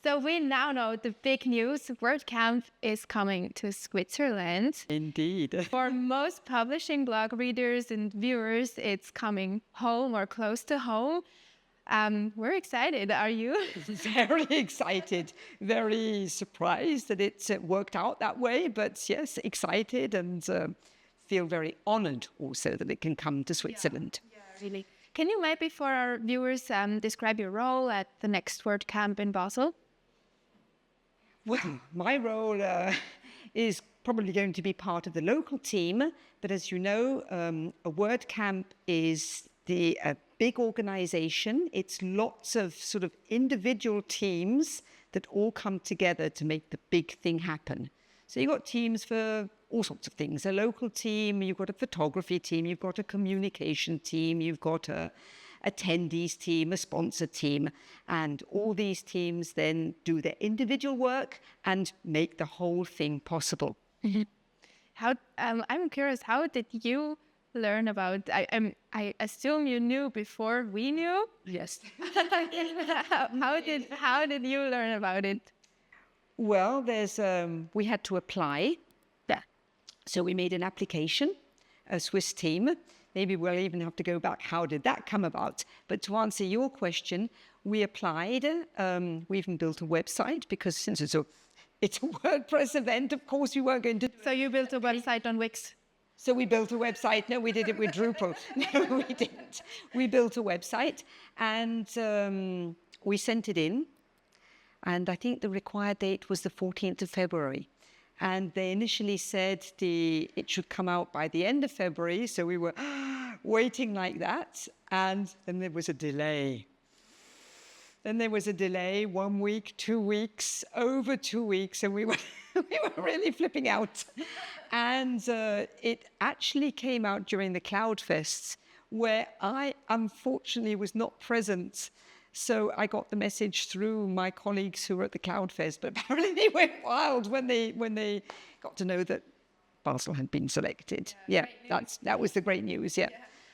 So we now know the big news. WordCamp is coming to Switzerland. Indeed. For most publishing blog readers and viewers, it's coming home or close to home. We're excited. Are you? Very excited, very surprised that it worked out that way. But yes, excited and feel very honored also that it can come to Switzerland. Yeah, really. Can you maybe for our viewers describe your role at the next WordCamp in Basel? Well, my role is probably going to be part of the local team. But as you know, a WordCamp is a big organization. It's lots of sort of individual teams that all come together to make the big thing happen. So you've got teams for all sorts of things. A local team, you've got a photography team, you've got a communication team, you've got a attendees team, a sponsor team, and all these teams then do their individual work and make the whole thing possible. Mm-hmm. I'm curious, how did you learn about? I assume you knew before we knew. Yes. How did you learn about it? Well, we had to apply. Yeah. So we made an application, a Swiss team. Maybe we'll even have to go back. How did that come about? But to answer your question, we applied. We even built a website because since it's a WordPress event, of course, we weren't going to. So you built a website on Wix? So we built a website. No, we did it with Drupal. No, we didn't. We built a website and we sent it in. And I think the required date was the 14th of February. And they initially said it should come out by the end of February. So we were waiting like that. And then there was a delay. Then there was a delay, 1 week, 2 weeks, over 2 weeks. And we were really flipping out. And it actually came out during the Cloud Fests, where I unfortunately was not present. So I got the message through my colleagues who were at the Cloud Fest, but apparently they went wild when they got to know that Basel had been selected. Yeah, that was the great news, yeah.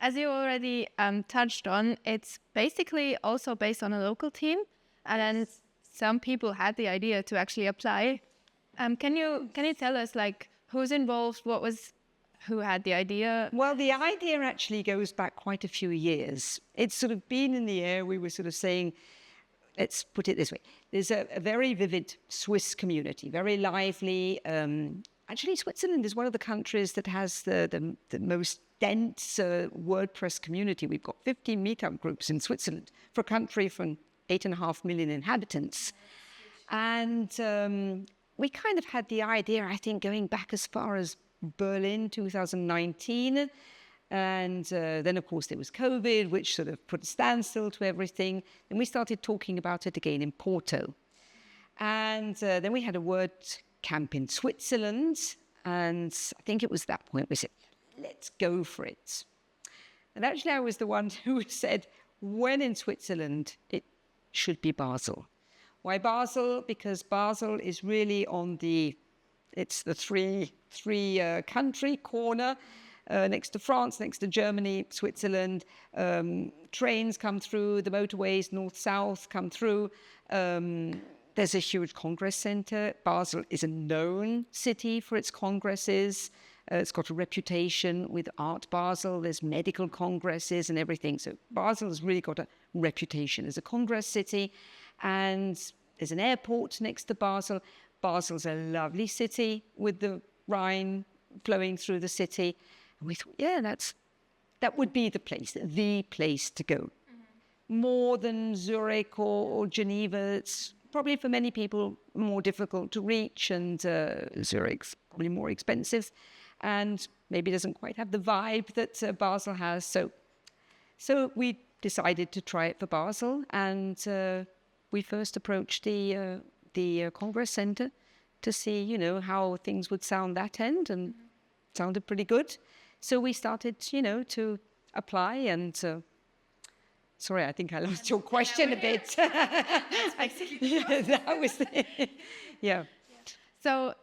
As you already touched on, it's basically also based on a local team, and then some people had the idea to actually apply. Can you tell us like who's involved? Who had the idea? Well, the idea actually goes back quite a few years. It's sort of been in the air. We were sort of saying, let's put it this way. There's a very vivid Swiss community, very lively. Actually, Switzerland is one of the countries that has the most dense WordPress community. We've got 15 meetup groups in Switzerland for a country from 8.5 million inhabitants. And we kind of had the idea, I think, going back as far as Berlin 2019. And then, of course, there was COVID, which sort of put a standstill to everything. And we started talking about it again in Porto. And then we had a WordCamp in Switzerland. And I think it was that point we said, let's go for it. And actually, I was the one who said, when in Switzerland, it should be Basel. Why Basel? Because Basel is really it's the three country corner next to France, next to Germany, Switzerland. Trains come through, the motorways north-south come through. There's a huge congress center. Basel is a known city for its congresses. It's got a reputation with Art Basel. There's medical congresses and everything. So Basel has really got a reputation as a congress city. And there's an airport next to Basel. Basel's a lovely city with the Rhine flowing through the city. And we thought, yeah, that would be the place to go. Mm-hmm. More than Zurich or Geneva. It's probably for many people more difficult to reach, and Zurich's probably more expensive and maybe doesn't quite have the vibe that Basel has. So we decided to try it for Basel, and we first approached the Congress Center to see, how things would sound that end, and sounded pretty good. So we started, to apply and... Sorry, I think I lost your question a bit. That was yeah. So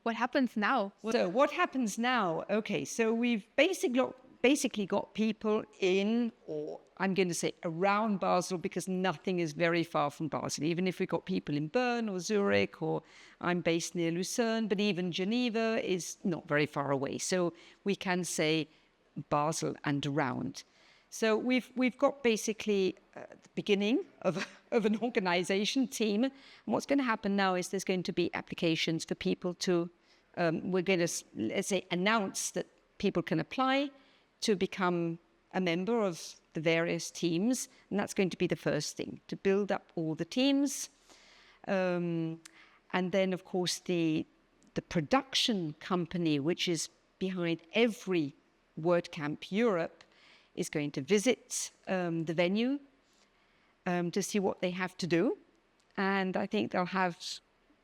what happens now? So what happens now? Okay, so we've basically basically got people in, or I'm going to say around Basel, because nothing is very far from Basel. Even if we got people in Bern or Zurich, or I'm based near Lucerne, but even Geneva is not very far away. So we can say Basel and around. So we've got basically the beginning of an organization team. And what's going to happen now is there's going to be applications for people to, we're going to, let's say, announce that people can apply to become a member of the various teams. And that's going to be the first thing, to build up all the teams. And then, of course, the production company, which is behind every WordCamp Europe, is going to visit the venue to see what they have to do. And I think they'll have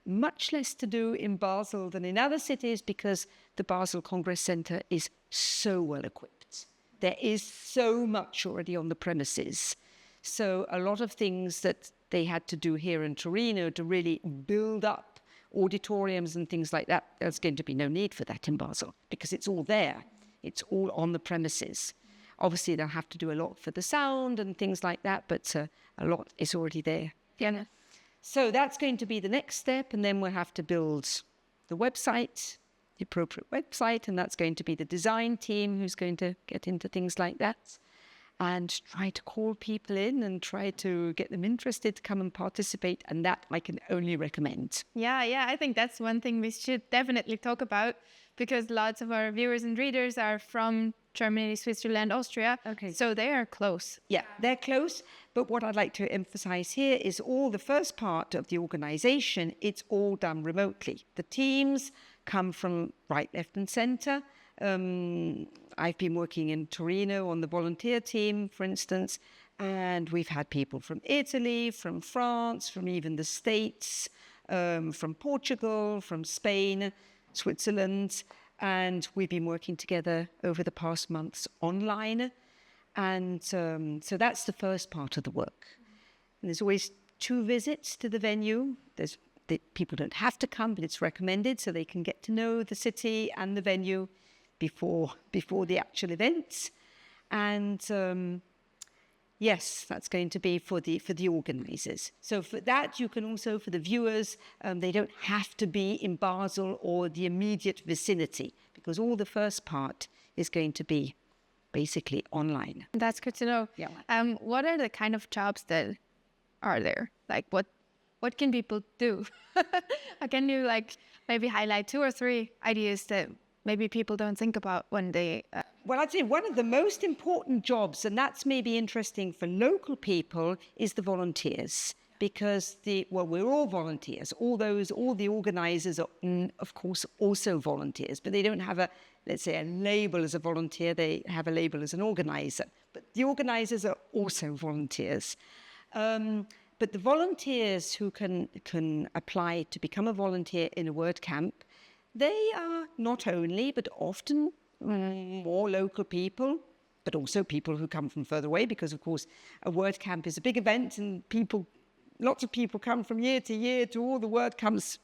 much less to do in Basel than in other cities, because the Basel Congress Center is so well equipped. There is so much already on the premises. So a lot of things that they had to do here in Torino to really build up auditoriums and things like that, there's going to be no need for that in Basel, because it's all there. It's all on the premises. Obviously, they'll have to do a lot for the sound and things like that, but a lot is already there. Yeah. So that's going to be the next step, and then we'll have to build the website, the appropriate website, and that's going to be the design team who's going to get into things like that, and try to call people in and try to get them interested to come and participate, and that I can only recommend. Yeah, I think that's one thing we should definitely talk about, because lots of our viewers and readers are from Germany, Switzerland, Austria. Okay. So they are close. Yeah, they're close. But what I'd like to emphasize here is all the first part of the organization, it's all done remotely. The teams come from right, left, and center. I've been working in Torino on the volunteer team, for instance, and we've had people from Italy, from France, from even the States, from Portugal, from Spain, Switzerland, and we've been working together over the past months online. And so that's the first part of the work. And there's always 2 visits to the venue. People don't have to come, but it's recommended, so they can get to know the city and the venue before the actual events. And yes, that's going to be for the organizers. So for that, you can also, for the viewers, they don't have to be in Basel or the immediate vicinity, because all the first part is going to be basically online. That's good to know. Yeah. What are the kind of jobs that are there? Like what can people do? Can you maybe highlight 2 or 3 ideas that maybe people don't think about when they... Well, I'd say one of the most important jobs, and that's maybe interesting for local people, is the volunteers. Because we're all volunteers. All the organizers are, of course, also volunteers, but they don't have let's say, a label as a volunteer. They have a label as an organizer. But the organizers are also volunteers. But the volunteers who can apply to become a volunteer in a WordCamp, they are not only, but often more local people, but also people who come from further away, because, of course, a WordCamp is a big event and lots of people come from year to year to all the WordCamps.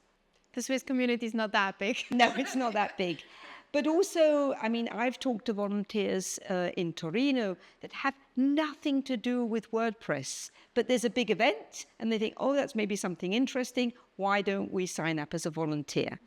The Swiss community is not that big. No, it's not that big. But also, I mean, I've talked to volunteers in Torino that have nothing to do with WordPress, but there's a big event and they think, oh, that's maybe something interesting. Why don't we sign up as a volunteer?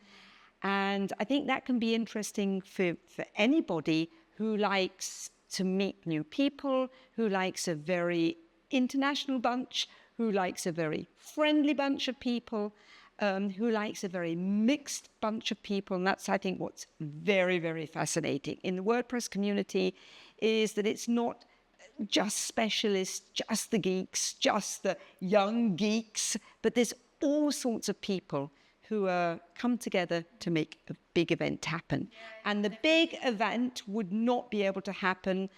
And I think that can be interesting for anybody who likes to meet new people, who likes a very international bunch, who likes a very friendly bunch of people, who likes a very mixed bunch of people. And that's, I think, what's very, very fascinating in the WordPress community, is that it's not just specialists, just the geeks, just the young geeks, but there's all sorts of people who come together to make a big event happen. And the big event would not be able to happen.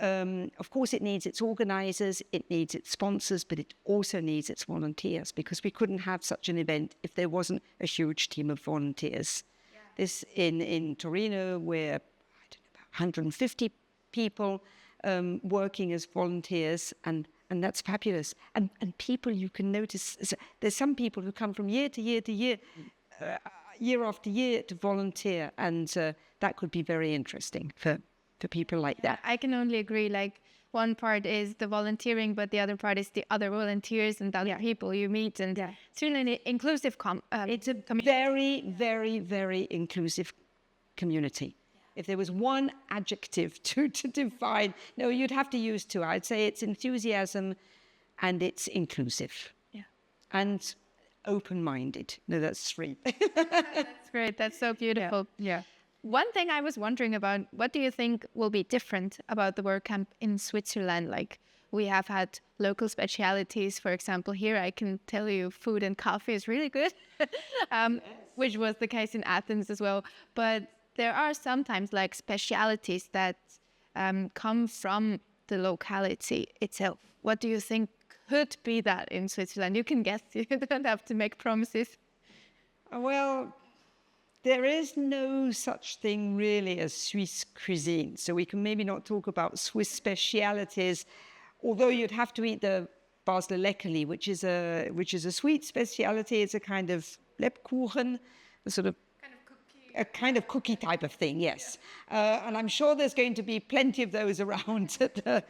Of course, it needs its organizers, it needs its sponsors, but it also needs its volunteers, because we couldn't have such an event if there wasn't a huge team of volunteers. Yeah. This in Torino, we're, I don't know, about 150 people working as volunteers, and that's fabulous. And people, you can notice, there's some people who come from year to year to year, year after year to volunteer, and that could be very interesting for for people like that. I can only agree. Like, one part is the volunteering, but the other part is the other volunteers and the other people you meet. And it's really an inclusive It's a very, very, very inclusive community. If there was one adjective to define, no, you'd have to use two. I'd say it's enthusiasm and it's inclusive. Yeah. And open-minded. No, that's three. That's great. That's so beautiful. Yeah. One thing I was wondering about, what do you think will be different about the WordCamp in Switzerland? Like, we have had local specialities. For example, here I can tell you food and coffee is really good, which was the case in Athens as well. But there are sometimes like specialities that come from the locality itself. What do you think could be that in Switzerland? You can guess. You don't have to make promises. Well, there is no such thing really as Swiss cuisine. So we can maybe not talk about Swiss specialities, although you'd have to eat the Basler Leckerli, which is a sweet speciality. It's a kind of Lebkuchen, a sort of a kind of cookie type of thing, yes. And I'm sure there's going to be plenty of those around at the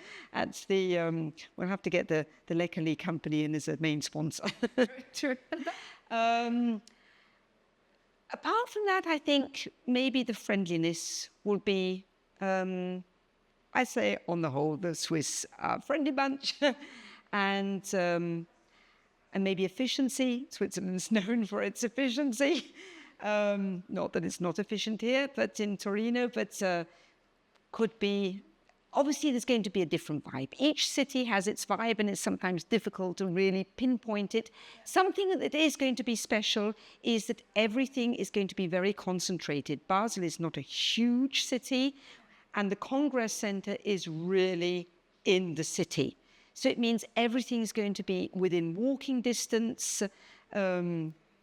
we'll have to get the Leckerli company in as a main sponsor. True. Apart from that, I think maybe the friendliness will be, I say on the whole, the Swiss friendly bunch. and maybe efficiency. Switzerland's known for its efficiency. Not that it's not efficient here, but in Torino, but could be, obviously there's going to be a different vibe. Each city has its vibe and it's sometimes difficult to really pinpoint it. Something that is going to be special is that everything is going to be very concentrated. Basel is not a huge city and the Congress Center is really in the city. So it means everything's going to be within walking distance.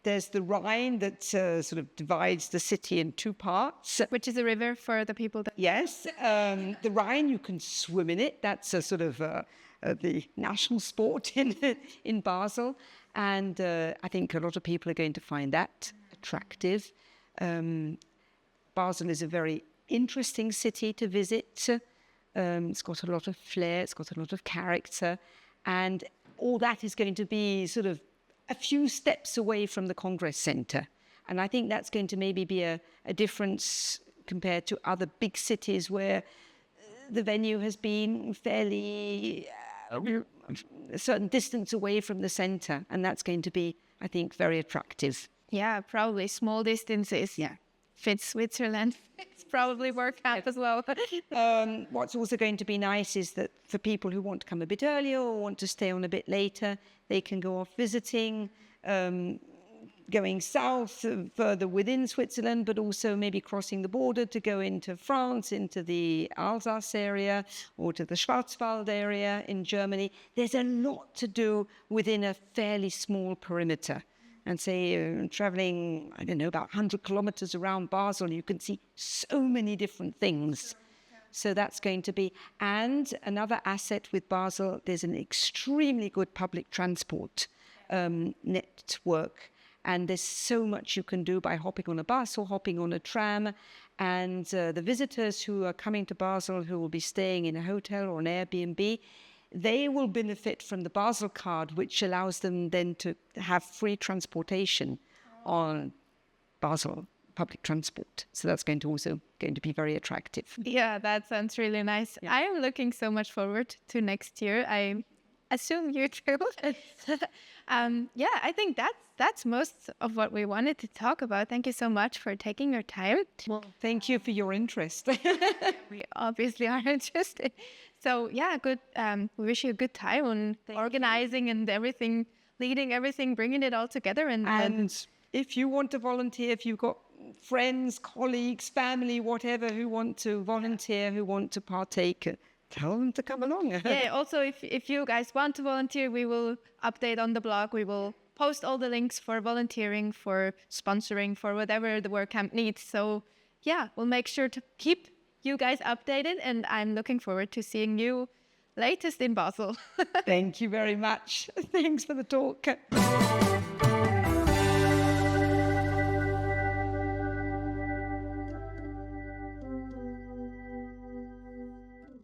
There's the Rhine that sort of divides the city in two parts. Which is a river for the people that... Yes, the Rhine, you can swim in it. That's a sort of the national sport in Basel. And I think a lot of people are going to find that attractive. Basel is a very interesting city to visit. It's got a lot of flair, it's got a lot of character. And all that is going to be sort of a few steps away from the Congress Center. And I think that's going to maybe be a difference compared to other big cities where the venue has been fairly a certain distance away from the center. And that's going to be, I think, very attractive. Yeah, probably small distances. Yeah. Fits Switzerland. It's probably WordCamp as well. What's also going to be nice is that for people who want to come a bit earlier or want to stay on a bit later, they can go off visiting, going south further within Switzerland, but also maybe crossing the border to go into France, into the Alsace area or to the Schwarzwald area in Germany. There's a lot to do within a fairly small perimeter. And say traveling, I don't know, about 100 kilometers around Basel, you can see so many different things. So that's going to be, and another asset with Basel, there's an extremely good public transport network. And there's so much you can do by hopping on a bus or hopping on a tram. And the visitors who are coming to Basel, who will be staying in a hotel or an Airbnb, they will benefit from the Basel card, which allows them then to have free transportation on Basel public transport. So that's going to be very attractive. Yeah, that sounds really nice. Yeah. I am looking so much forward to next year. I assume you too. Yeah, I think that's most of what we wanted to talk about. Thank you so much for taking your time. Well, thank you for your interest. We obviously are interested. So yeah, good. We wish you a good time on organizing and everything, leading everything, bringing it all together. And if you want to volunteer, if you've got friends, colleagues, family, whatever, who want to volunteer, who want to partake, tell them to come along. Yeah. Also, if you guys want to volunteer, we will update on the blog. We will post all the links for volunteering, for sponsoring, for whatever the WordCamp needs. So yeah, we'll make sure to keep you guys updated, and I'm looking forward to seeing you latest in Basel. Thank you very much. Thanks for the talk.